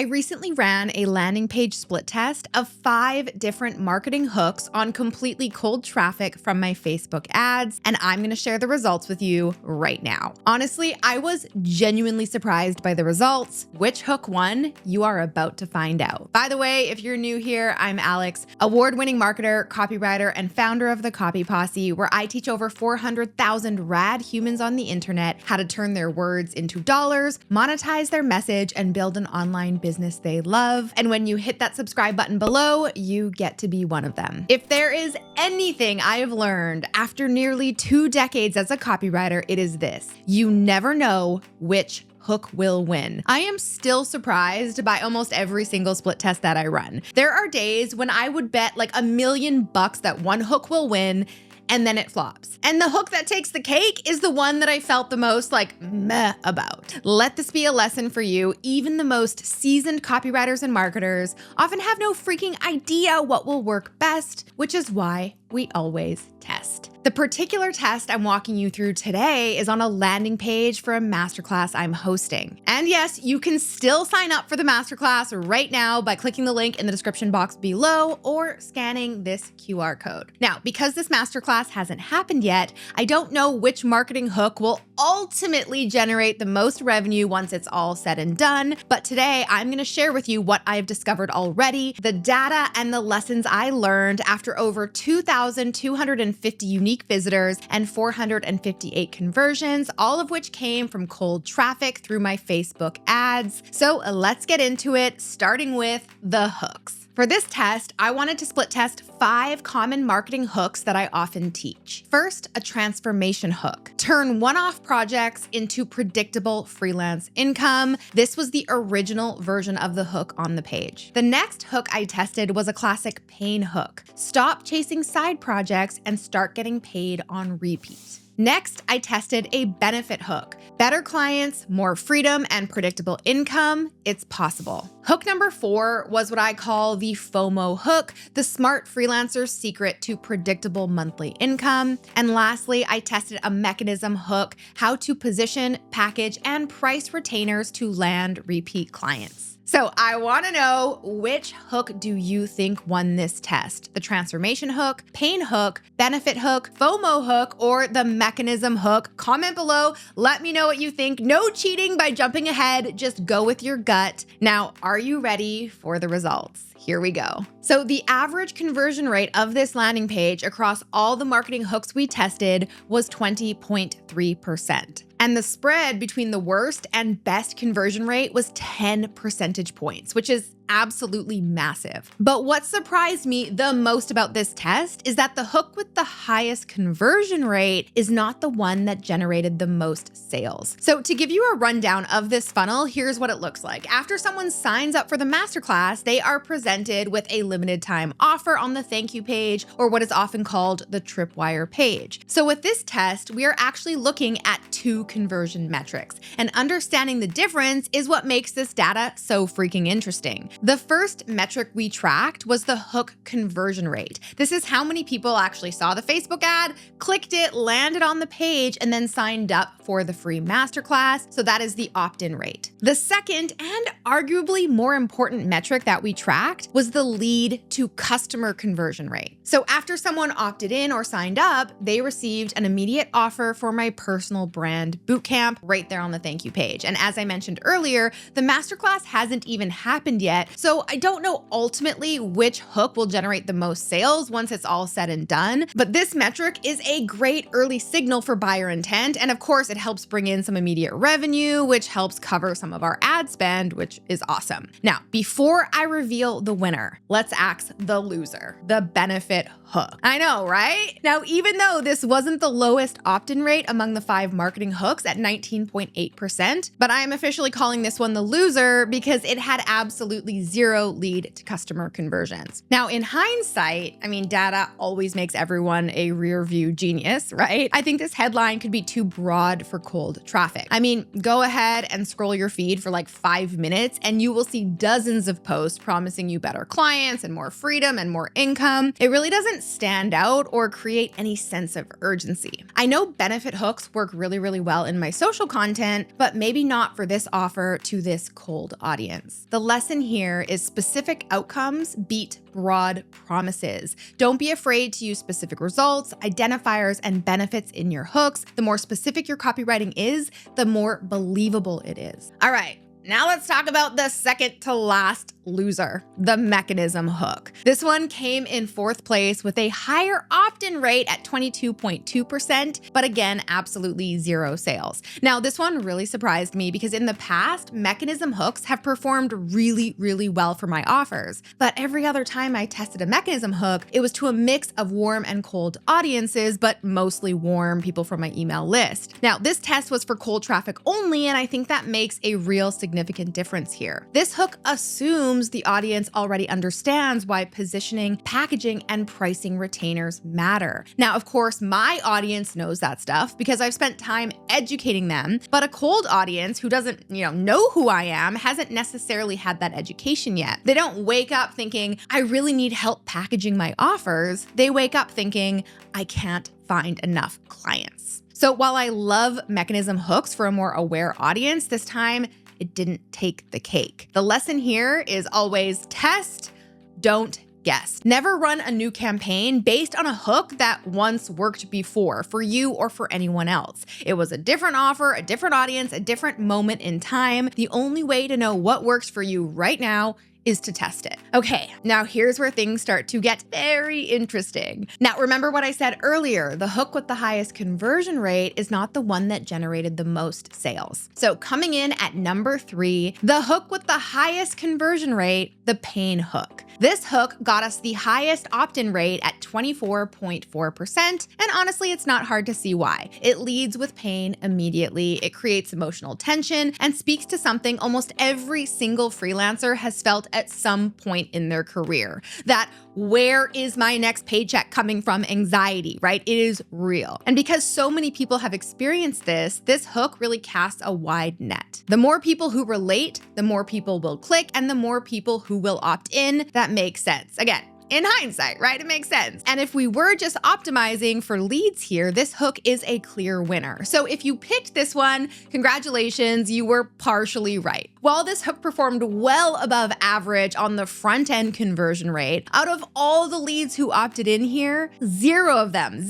I recently ran a landing page split test of 5 different marketing hooks on completely cold traffic from my Facebook ads, and I'm gonna share the results with you right now. Honestly, I was genuinely surprised by the results. Which hook won? You are about to find out. By the way, if you're new here, I'm Alex, award-winning marketer, copywriter, and founder of the Copy Posse, where I teach over 400,000 rad humans on the internet how to turn their words into dollars, monetize their message, and build an online business they love. And when you hit that subscribe button below, you get to be one of them. If there is anything I have learned after nearly 2 decades as a copywriter, it is this: you never know which hook will win. I am still surprised by almost every single split test that I run. There are days when I would bet like $1 million that one hook will win, and then it flops. And the hook that takes the cake is the one that I felt the most like meh about. Let this be a lesson for you. Even the most seasoned copywriters and marketers often have no freaking idea what will work best, which is why we always test. The particular test I'm walking you through today is on a landing page for a masterclass I'm hosting. And yes, you can still sign up for the masterclass right now by clicking the link in the description box below or scanning this QR code. Now, because this masterclass hasn't happened yet, I don't know which marketing hook will ultimately generate the most revenue once it's all said and done, but today I'm going to share with you what I've discovered already, the data and the lessons I learned after over 2,250 unique visitors and 458 conversions, all of which came from cold traffic through my Facebook ads. So let's get into it, starting with the hooks. For this test, I wanted to split test 5 common marketing hooks that I often teach. First, a transformation hook. Turn one-off projects into predictable freelance income. This was the original version of the hook on the page. The next hook I tested was a classic pain hook. Stop chasing side projects and start getting paid on repeat. Next, I tested a benefit hook. Better clients, more freedom, and predictable income. It's possible. Hook number 4 was what I call the FOMO hook, the smart freelancer's secret to predictable monthly income. And lastly, I tested a mechanism hook, how to position, package, and price retainers to land repeat clients. So I want to know, which hook do you think won this test? The transformation hook, pain hook, benefit hook, FOMO hook, or the mechanism hook? Comment below. Let me know what you think. No cheating by jumping ahead. Just go with your gut. Now, are you ready for the results? Here we go. So the average conversion rate of this landing page across all the marketing hooks we tested was 20.3%. And the spread between the worst and best conversion rate was 10 percentage points, which is absolutely massive. But what surprised me the most about this test is that the hook with the highest conversion rate is not the one that generated the most sales. So to give you a rundown of this funnel, here's what it looks like. After someone signs up for the masterclass, they are presented with a limited time offer on the thank you page, or what is often called the tripwire page. So with this test, we are actually looking at 2 conversion metrics, and understanding the difference is what makes this data so freaking interesting. The first metric we tracked was the hook conversion rate. This is how many people actually saw the Facebook ad, clicked it, landed on the page, and then signed up for the free masterclass. So that is the opt-in rate. The second and arguably more important metric that we tracked was the lead to customer conversion rate. So after someone opted in or signed up, they received an immediate offer for my personal brand bootcamp right there on the thank you page. And as I mentioned earlier, the masterclass hasn't even happened yet. So I don't know ultimately which hook will generate the most sales once it's all said and done, but this metric is a great early signal for buyer intent. And of course, it helps bring in some immediate revenue, which helps cover some of our ad spend, which is awesome. Now, before I reveal the winner, let's ask the loser, the benefit hook. I know, right? Now, even though this wasn't the lowest opt-in rate among the 5 marketing hooks at 19.8%, but I am officially calling this one the loser because it had absolutely 0 lead to customer conversions. Now, in hindsight, I mean, data always makes everyone a rear view genius, right? I think this headline could be too broad for cold traffic. I mean, go ahead and scroll your feed for like 5 minutes and you will see dozens of posts promising you you better clients and more freedom and more income, it really doesn't stand out or create any sense of urgency. I know benefit hooks work really, really well in my social content, but maybe not for this offer to this cold audience. The lesson here is specific outcomes beat broad promises. Don't be afraid to use specific results, identifiers, and benefits in your hooks. The more specific your copywriting is, the more believable it is. All right. Now let's talk about the second to last loser, the mechanism hook. This one came in fourth place with a higher opt-in rate at 22.2%, but again, absolutely zero sales. Now, this one really surprised me because in the past, mechanism hooks have performed really, really well for my offers. But every other time I tested a mechanism hook, it was to a mix of warm and cold audiences, but mostly warm people from my email list. Now, this test was for cold traffic only, and I think that makes a real significant difference here. This hook assumes the audience already understands why positioning, packaging, and pricing retainers matter. Now, of course, my audience knows that stuff because I've spent time educating them, but a cold audience who doesn't, know who I am hasn't necessarily had that education yet. They don't wake up thinking, I really need help packaging my offers. They wake up thinking, I can't find enough clients. So while I love mechanism hooks for a more aware audience, this time it didn't take the cake. The lesson here is always test, don't guess. Never run a new campaign based on a hook that once worked before for you or for anyone else. It was a different offer, a different audience, a different moment in time. The only way to know what works for you right now is to test it. Okay, now here's where things start to get very interesting. Now, remember what I said earlier, the hook with the highest conversion rate is not the one that generated the most sales. So coming in at number 3, the hook with the highest conversion rate, the pain hook. This hook got us the highest opt-in rate at 24.4%, and honestly, it's not hard to see why. It leads with pain immediately, it creates emotional tension, and speaks to something almost every single freelancer has felt at some point in their career. That where is my next paycheck coming from anxiety, right? It is real. And because so many people have experienced this hook really casts a wide net. The more people who relate, the more people will click, and the more people who will opt in. That makes sense. Again, in hindsight, right? It makes sense. And if we were just optimizing for leads here, this hook is a clear winner. So if you picked this one, congratulations, you were partially right. While this hook performed well above average on the front end conversion rate, out of all the leads who opted in here, zero of them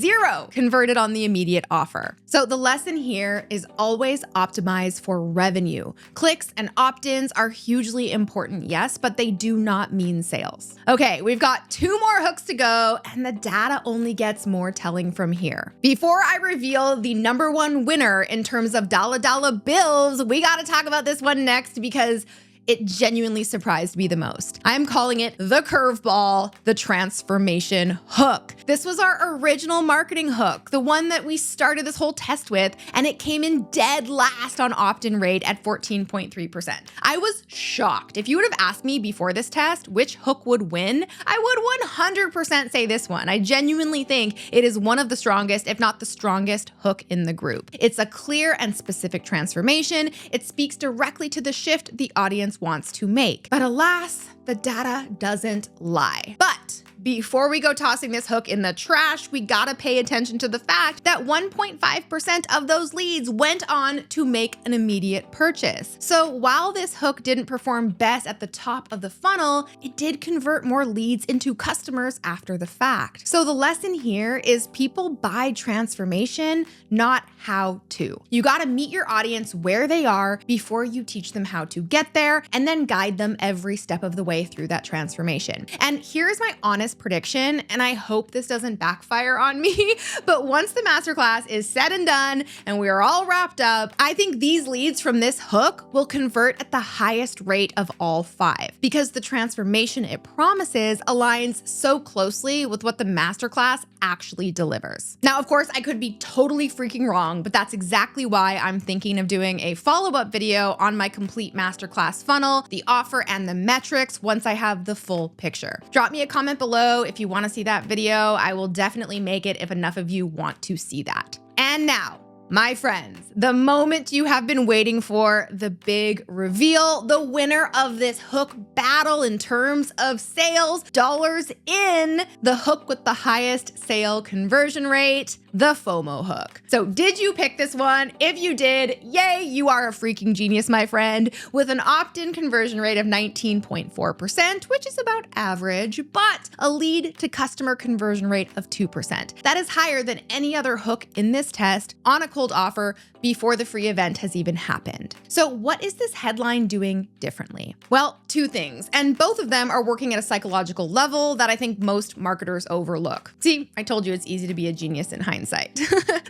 converted on the immediate offer. So the lesson here is always optimize for revenue. Clicks and opt-ins are hugely important, yes, but they do not mean sales. Okay, we've got 2 more hooks to go, and the data only gets more telling from here. Before I reveal the number 1 winner in terms of dollar bills, we gotta talk about this one next because it genuinely surprised me the most. I'm calling it the curveball, the transformation hook. This was our original marketing hook, the one that we started this whole test with, and it came in dead last on opt-in rate at 14.3%. I was shocked. If you would have asked me before this test which hook would win, I would 100% say this one. I genuinely think it is one of the strongest, if not the strongest hook in the group. It's a clear and specific transformation. It speaks directly to the shift the audience wants to make. But alas, the data doesn't lie. But before we go tossing this hook in the trash, we gotta pay attention to the fact that 1.5% of those leads went on to make an immediate purchase. So while this hook didn't perform best at the top of the funnel, it did convert more leads into customers after the fact. So the lesson here is people buy transformation, not how to. You gotta meet your audience where they are before you teach them how to get there, and then guide them every step of the way through that transformation. And here's my honest prediction, and I hope this doesn't backfire on me, but once the masterclass is said and done and we are all wrapped up, I think these leads from this hook will convert at the highest rate of all 5 because the transformation it promises aligns so closely with what the masterclass actually delivers. Now, of course, I could be totally freaking wrong, but that's exactly why I'm thinking of doing a follow-up video on my complete masterclass funnel, the offer, and the metrics once I have the full picture. Drop me a comment below if you want to see that video. I will definitely make it if enough of you want to see that. And now, My friends, the moment you have been waiting for, the big reveal, the winner of this hook battle in terms of sales, dollars in, the hook with the highest sale conversion rate, the FOMO hook. So did you pick this one? If you did, yay, you are a freaking genius, my friend, with an opt-in conversion rate of 19.4%, which is about average, but a lead to customer conversion rate of 2%. That is higher than any other hook in this test on a cold offer before the free event has even happened. So what is this headline doing differently? Well, two things, and both of them are working at a psychological level that I think most marketers overlook. See, I told you it's easy to be a genius in hindsight.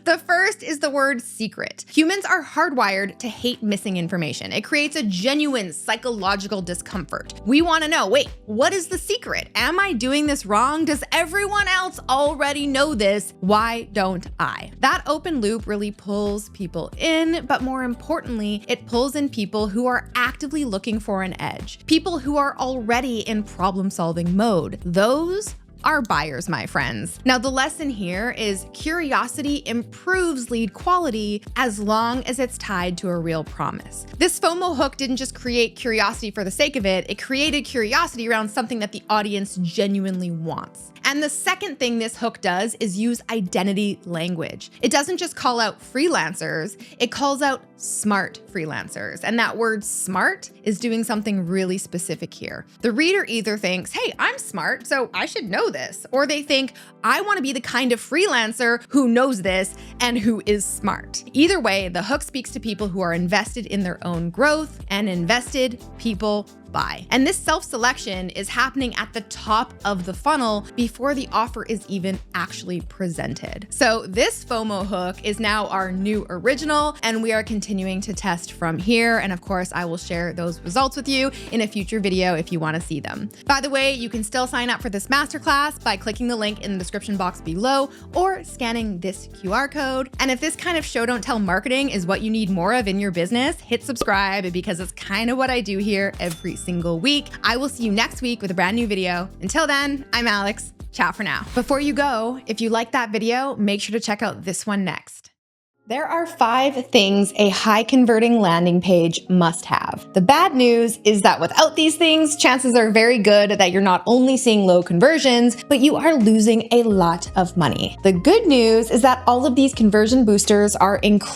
The first is the word secret. Humans are hardwired to hate missing information. It creates a genuine psychological discomfort. We want to know, wait, what is the secret? Am I doing this wrong? Does everyone else already know this? Why don't I? That open loop really pulls people in, but more importantly, it pulls in people who are actively looking for an edge, people who are already in problem-solving mode. Those are buyers, my friends. Now, the lesson here is curiosity improves lead quality as long as it's tied to a real promise. This FOMO hook didn't just create curiosity for the sake of it, it created curiosity around something that the audience genuinely wants. And the second thing this hook does is use identity language. It doesn't just call out freelancers, it calls out smart freelancers. And that word smart is doing something really specific here. The reader either thinks, hey, I'm smart, so I should know this. Or they think, I want to be the kind of freelancer who knows this and who is smart. Either way, the hook speaks to people who are invested in their own growth, and invested people buy. And this self-selection is happening at the top of the funnel before the offer is even actually presented. So this FOMO hook is now our new original, and we are continuing to test from here. And of course, I will share those results with you in a future video if you want to see them. By the way, you can still sign up for this masterclass by clicking the link in the description box below or scanning this QR code. And if this kind of show don't tell marketing is what you need more of in your business, hit subscribe, because it's kind of what I do here every single week. I will see you next week with a brand new video. Until then, I'm Alex. Ciao for now. Before you go, if you like that video, make sure to check out this one next. There are 5 things a high converting landing page must have. The bad news is that without these things, chances are very good that you're not only seeing low conversions, but you are losing a lot of money. The good news is that all of these conversion boosters are incredible